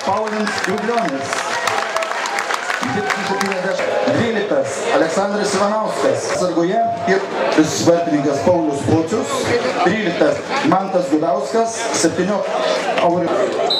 Paulius Liublionis. 12. Aleksandras Ivanauskas. Sargoje ir vartininkas Paulius Pocius. 13. Mantas Gudauskas. 7. Aurimas.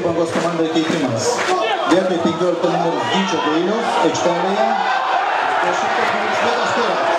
Bangos komandai keitimas. Vietoj 15 numeris Gyčio Gailiaus aikštelėje 10 numeris Vėdas Turas.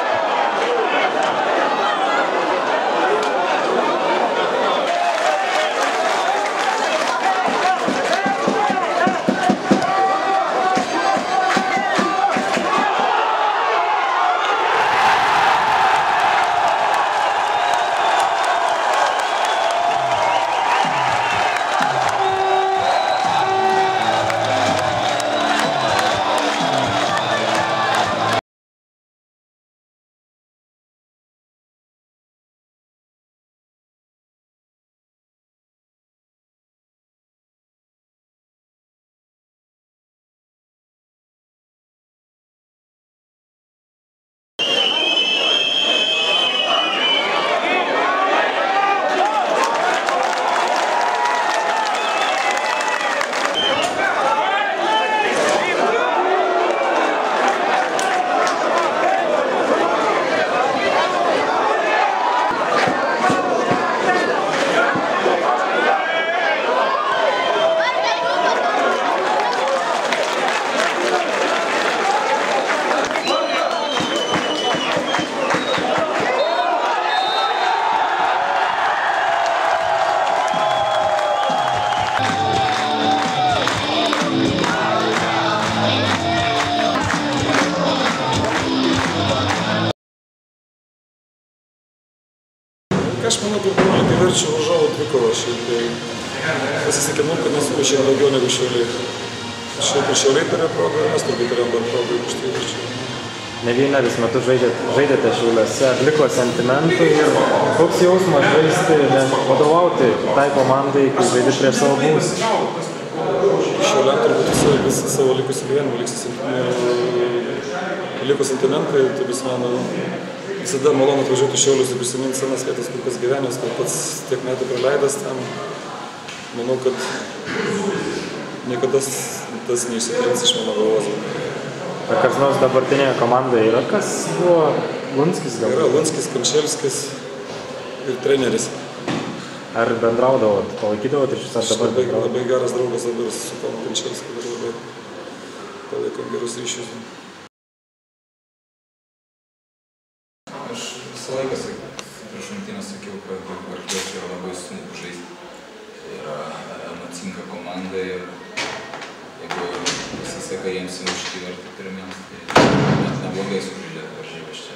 lygiaverčių varžovų dvikova. Pasisekė mums, kad nesurišėm daugiau negu Šiauliai. Šiaip ir Šiauliai turėjo progą, ir mes turbūt turėjom dar progą įmušti įvarčių. Ne vienerius metus žaidėte Šiauliuose, ar liko sentimentų ir koks jausmas žaisti, vadovauti tai komandai, kai žaidži prieš savo buvusius? Šiauliam turbūt visą savo likusį gyvenimą liko sentimentai, tai vis man visada malonu atvažiuoti Šiaulius ir prisiminti senas vietas, kur kas gyvenęs, kad pats tiek metų praleidęs ten. Manau, kad niekada tas neišsitrins iš mano galvos. Ar kas nors dabartinėje komandoje yra, kas buvo Lunskis gal? Yra Lunskis, Kančelskis ir treneris. Ar bendraudavot, palaikydavot iš visą dabar? Labai geras draugas dabar su tomu Kančelskiu ir labai palaikom gerus ryšius. Aš visą laiką prieš rungtynes sakiau, kad Barklėčiai yra labai sunku žaisti. Tai yra emocinga komanda ir jeigu pasiseka jiems įmušti įvartį pirmiems, tai net neblogai sužaidė varžybas čia.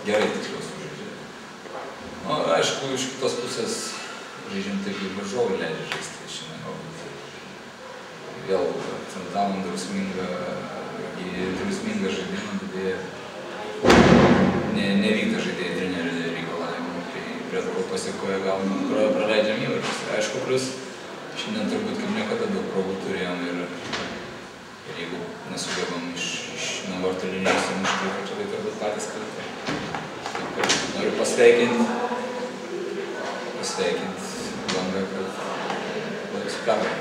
Gerai tiksliau sužaidė. Nu, aišku, iš kitos pusės žaidžiam taip, kaip varžovai leidžia žaisti šiandien galbūt. Vėl akcentavom drausmingą žaidimą, bet nevykdo žaidėjai trenerių reikalavimų. Tai prie to pasiekoje praleidžiam įvarčius. Aišku, plus šiandien turbūt kaip niekada daug progų turėjom ir jeigu nesugebam iš nuo vartų linijos įmušti, tai turbūt patys kalti. Noriu pasveikinti Bangą, kad su pergalė.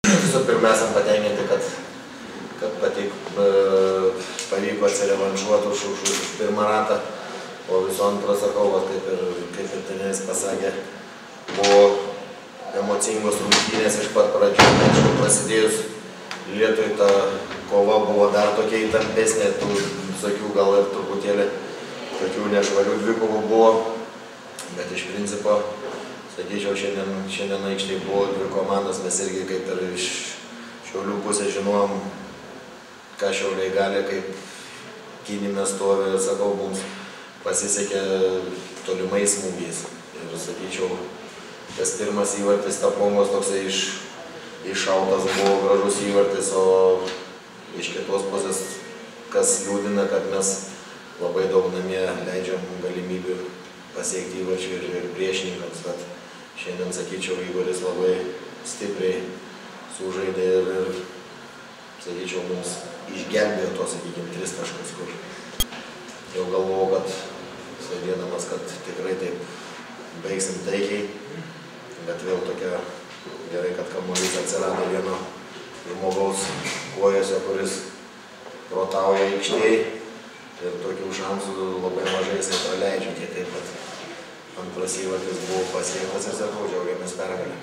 Tiesiog pirmia esam patenkinti, kad pavyko atsirevanšuoti už pirmą ratą. O viso antro sakau, kaip ir treneris pasakė, buvo emocingos rungtynės iš pat pradžių, tačiau prasidėjus Lietuvai ta kova buvo dar tokia įtampesnė, tų visokių gal ir truputėlį tokių nešvarių dvikovų buvo, bet iš principo, sakyčiau, šiandien aikštėje buvo dvi komandos, mes irgi kaip ir iš Šiaulių pusės žinojom, ką Šiauliai gali, kaip gynime stovi, sakau, mums pasisekė tolimais smūgiais. Ir sakyčiau, tas pirmas įvartis Tapongos toksai iššautas buvo gražus įvartis, o iš kitos pusės, kas liūdina, kad mes labai daug namie leidžiam galimybių pasiekti įvarčių ir priešininkams, bet šiandien, sakyčiau, Igoris labai stipriai sužaidė ir sakyčiau, mums išgelbėjo to, sakykime, 3 taškus, kur jau galvojau, kad sėdėdamas, kad tikrai taip baigsim taikiai, bet vėl tokia gerai, kad kamuolys atsirado vieno žmogaus kojose, kuris protauja aikštėj ir tokių šansų labai mažai jisai praleidžia, tai taip pat antras įvartis buvo pasiektas ir sakau, džiaugiamės pergalę.